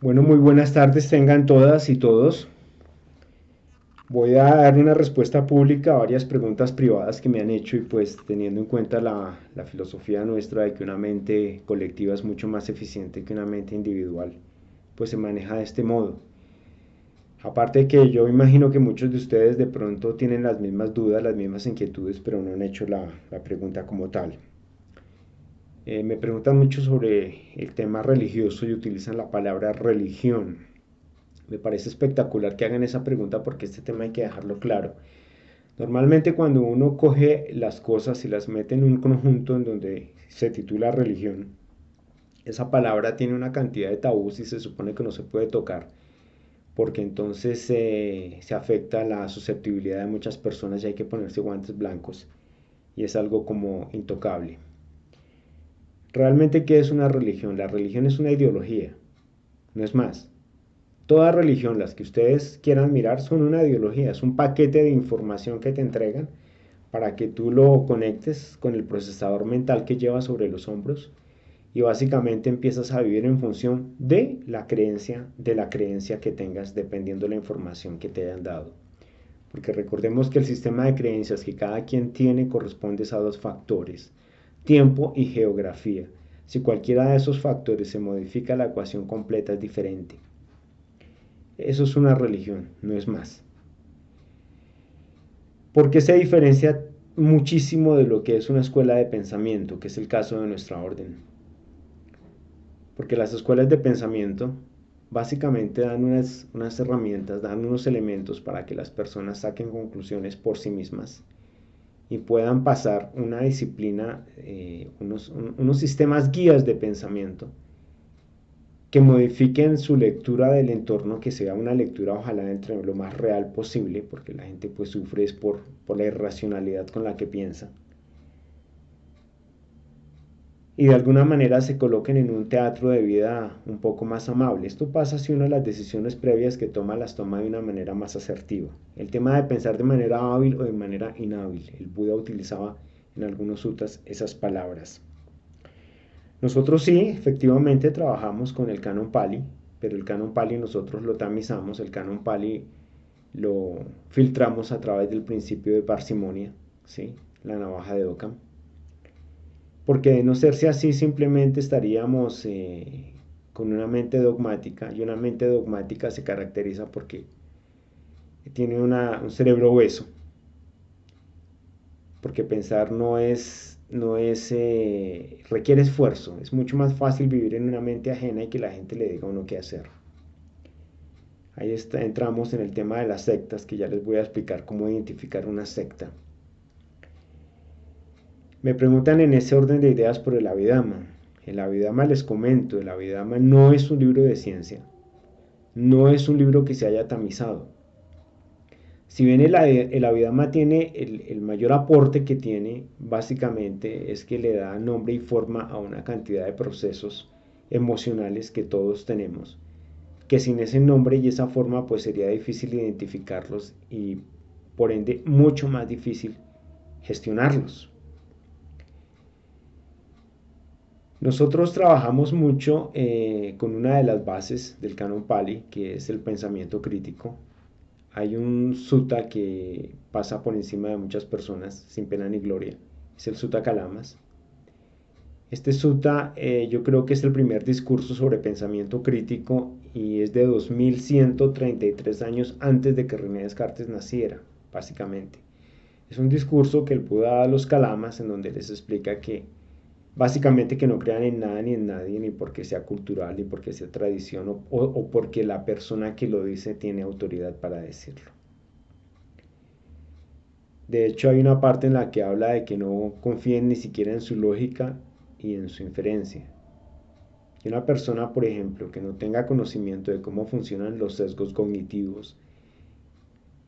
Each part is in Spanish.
Bueno, muy buenas tardes tengan todas y todos. Voy a dar una respuesta pública a varias preguntas privadas que me han hecho y pues teniendo en cuenta la filosofía nuestra de que una mente colectiva es mucho más eficiente que una mente individual, pues se maneja de este modo. Aparte de que yo imagino que muchos de ustedes de pronto tienen las mismas dudas, las mismas inquietudes, pero no han hecho la pregunta como tal. Me preguntan mucho sobre el tema religioso y utilizan la palabra religión. Me parece espectacular que hagan esa pregunta porque este tema hay que dejarlo claro. Normalmente cuando uno coge las cosas y las mete en un conjunto en donde se titula religión, esa palabra tiene una cantidad de tabús y se supone que no se puede tocar porque entonces se afecta la susceptibilidad de muchas personas y hay que ponerse guantes blancos y es algo como intocable. ¿Realmente qué es una religión? La religión es una ideología, no es más. Toda religión, las que ustedes quieran mirar, son una ideología, es un paquete de información que te entregan para que tú lo conectes con el procesador mental que llevas sobre los hombros y básicamente empiezas a vivir en función de la creencia que tengas dependiendo de la información que te hayan dado. Porque recordemos que el sistema de creencias que cada quien tiene corresponde a dos factores, tiempo y geografía. Si cualquiera de esos factores se modifica, la ecuación completa es diferente. Eso es una religión, no es más. Porque se diferencia muchísimo de lo que es una escuela de pensamiento, que es el caso de nuestra orden. Porque las escuelas de pensamiento básicamente dan unas herramientas, dan unos elementos para que las personas saquen conclusiones por sí mismas y puedan pasar una disciplina, unos sistemas guías de pensamiento que modifiquen su lectura del entorno, que sea una lectura ojalá entre lo más real posible, porque la gente pues sufre es por la irracionalidad con la que piensa, y de alguna manera se coloquen en un teatro de vida un poco más amable. Esto pasa si una de las decisiones previas que toma las toma de una manera más asertiva. El tema de pensar de manera hábil o de manera inhábil. El Buda utilizaba en algunos sutras esas palabras. Nosotros sí, efectivamente trabajamos con el Canon Pali, pero el Canon Pali nosotros lo tamizamos, el Canon Pali lo filtramos a través del principio de parsimonia, ¿sí? La navaja de Ockham. Porque de no serse así simplemente estaríamos con una mente dogmática, y una mente dogmática se caracteriza porque tiene un cerebro hueso, porque pensar requiere esfuerzo, es mucho más fácil vivir en una mente ajena y que la gente le diga a uno qué hacer. Ahí entramos en el tema de las sectas, que ya les voy a explicar cómo identificar una secta. Me preguntan en ese orden de ideas por el Abhidhamma. El Abhidhamma, les comento, el Abhidhamma no es un libro de ciencia, no es un libro que se haya tamizado. Si bien el Abhidhamma tiene el mayor aporte que tiene, básicamente es que le da nombre y forma a una cantidad de procesos emocionales que todos tenemos, que sin ese nombre y esa forma pues sería difícil identificarlos y por ende mucho más difícil gestionarlos. Nosotros trabajamos mucho con una de las bases del Canon Pali, que es el pensamiento crítico. Hay un sutta que pasa por encima de muchas personas sin pena ni gloria. Es el Sutta Kalamas. Este sutta yo creo que es el primer discurso sobre pensamiento crítico y es de 2133 años antes de que René Descartes naciera, básicamente. Es un discurso que el Buda da a los Kalamas en donde les explica que básicamente que no crean en nada ni en nadie, ni porque sea cultural, ni porque sea tradición o porque la persona que lo dice tiene autoridad para decirlo. De hecho, hay una parte en la que habla de que no confíen ni siquiera en su lógica y en su inferencia. Y una persona, por ejemplo, que no tenga conocimiento de cómo funcionan los sesgos cognitivos,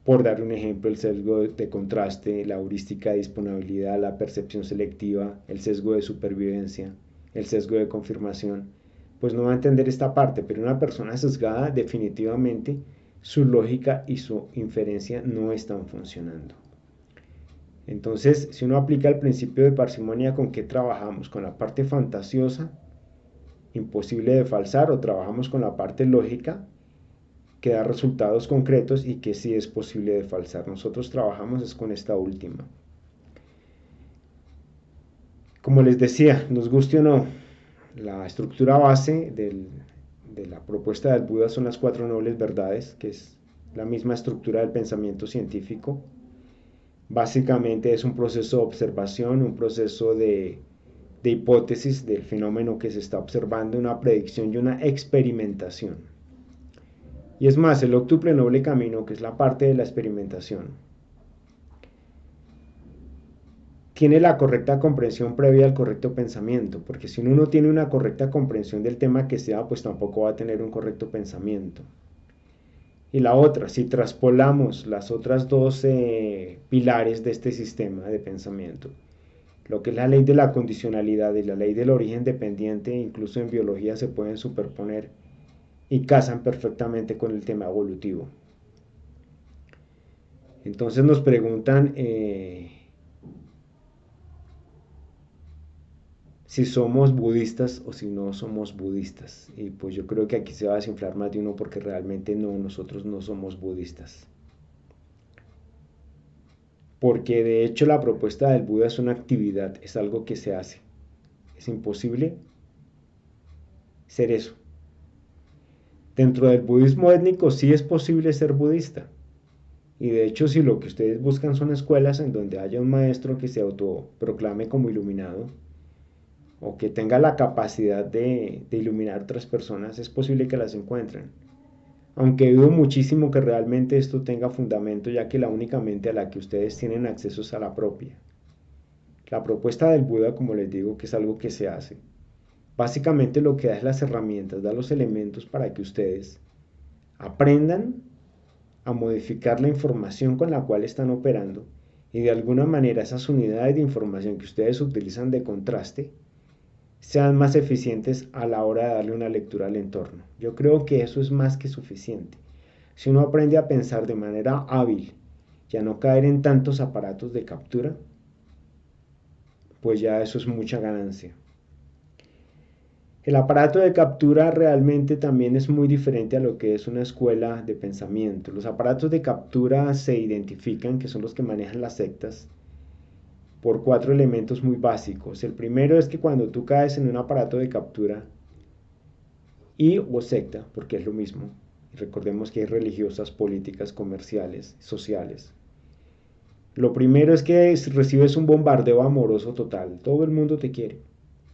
por dar un ejemplo, el sesgo de contraste, la heurística de disponibilidad, la percepción selectiva, el sesgo de supervivencia, el sesgo de confirmación, pues no va a entender esta parte, pero una persona sesgada definitivamente su lógica y su inferencia no están funcionando. Entonces, si uno aplica el principio de parsimonia, ¿con qué trabajamos? Con la parte fantasiosa imposible de falsar, o trabajamos con la parte lógica que da resultados concretos y que sí es posible de falsar. Nosotros trabajamos es con esta última. Como les decía, nos guste o no, la estructura base de la propuesta del Buda son las cuatro nobles verdades, que es la misma estructura del pensamiento científico. Básicamente es un proceso de observación, un proceso de hipótesis del fenómeno que se está observando, una predicción y una experimentación. Y es más, el octuple noble camino, que es la parte de la experimentación, tiene la correcta comprensión previa al correcto pensamiento, porque si uno no tiene una correcta comprensión del tema que sea, pues tampoco va a tener un correcto pensamiento. Y la otra, si traspolamos las otras dos pilares de este sistema de pensamiento, lo que es la ley de la condicionalidad y la ley del origen dependiente, incluso en biología se pueden superponer y casan perfectamente con el tema evolutivo. Entonces nos preguntan si somos budistas o si no somos budistas. Y pues yo creo que aquí se va a desinflar más de uno porque realmente no, nosotros no somos budistas. Porque de hecho la propuesta del Buda es una actividad, es algo que se hace. Es imposible ser eso. Dentro del budismo étnico sí es posible ser budista. Y de hecho, si lo que ustedes buscan son escuelas en donde haya un maestro que se autoproclame como iluminado o que tenga la capacidad de iluminar a otras personas, es posible que las encuentren. Aunque dudo muchísimo que realmente esto tenga fundamento, ya que la única mente a la que ustedes tienen acceso es a la propia. La propuesta del Buda, como les digo, que es algo que se hace. Básicamente lo que da es las herramientas, da los elementos para que ustedes aprendan a modificar la información con la cual están operando y de alguna manera esas unidades de información que ustedes utilizan de contraste sean más eficientes a la hora de darle una lectura al entorno. Yo creo que eso es más que suficiente. Si uno aprende a pensar de manera hábil y a no caer en tantos aparatos de captura, pues ya eso es mucha ganancia. El aparato de captura realmente también es muy diferente a lo que es una escuela de pensamiento. Los aparatos de captura se identifican, que son los que manejan las sectas, por cuatro elementos muy básicos. El primero es que cuando tú caes en un aparato de captura y o secta, porque es lo mismo, recordemos que hay religiosas, políticas, comerciales, sociales. Lo primero es que recibes un bombardeo amoroso total. Todo el mundo te quiere.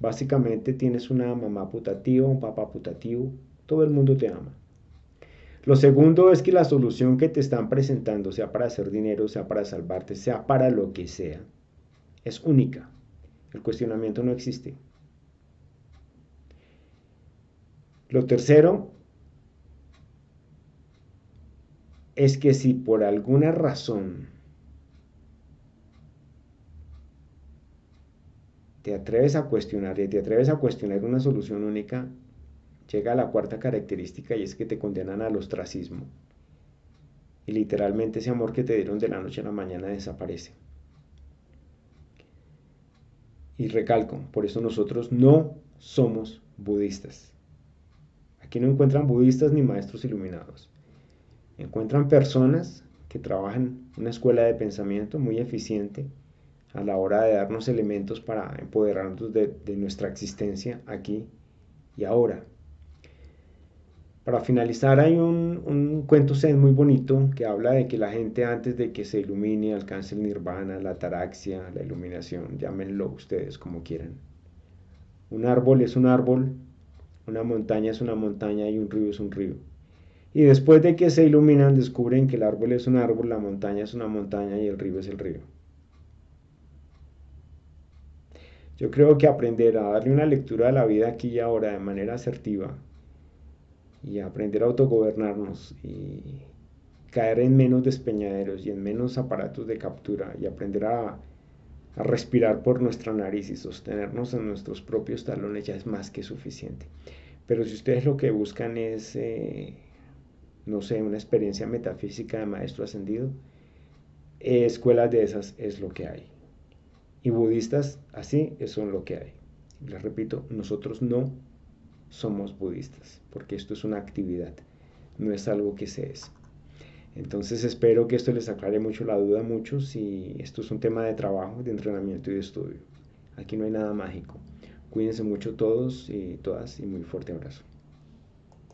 Básicamente tienes una mamá putativa, un papá putativo, todo el mundo te ama. Lo segundo es que la solución que te están presentando, sea para hacer dinero, sea para salvarte, sea para lo que sea, es única. El cuestionamiento no existe. Lo tercero es que si por alguna razón te atreves a cuestionar y te atreves a cuestionar una solución única, llega la cuarta característica y es que te condenan al ostracismo. Y literalmente ese amor que te dieron de la noche a la mañana desaparece. Y recalco, por eso nosotros no somos budistas. Aquí no encuentran budistas ni maestros iluminados. Encuentran personas que trabajan en una escuela de pensamiento muy eficiente a la hora de darnos elementos para empoderarnos de nuestra existencia aquí y ahora. Para finalizar, hay un cuento zen muy bonito que habla de que la gente antes de que se ilumine alcance el nirvana, la ataraxia, la iluminación, llámenlo ustedes como quieran. Un árbol es un árbol, una montaña es una montaña y un río es un río. Y después de que se iluminan, descubren que el árbol es un árbol, la montaña es una montaña y el río es el río. Yo creo que aprender a darle una lectura a la vida aquí y ahora de manera asertiva y aprender a autogobernarnos y caer en menos despeñaderos y en menos aparatos de captura y aprender a respirar por nuestra nariz y sostenernos en nuestros propios talones ya es más que suficiente. Pero si ustedes lo que buscan es, no sé, una experiencia metafísica de maestro ascendido, escuelas de esas es lo que hay. Y budistas así son lo que hay. Les repito, nosotros no somos budistas, porque esto es una actividad, no es algo que se es. Entonces espero que esto les aclare mucho la duda a muchos y esto es un tema de trabajo, de entrenamiento y de estudio. Aquí no hay nada mágico. Cuídense mucho todos y todas y muy fuerte abrazo.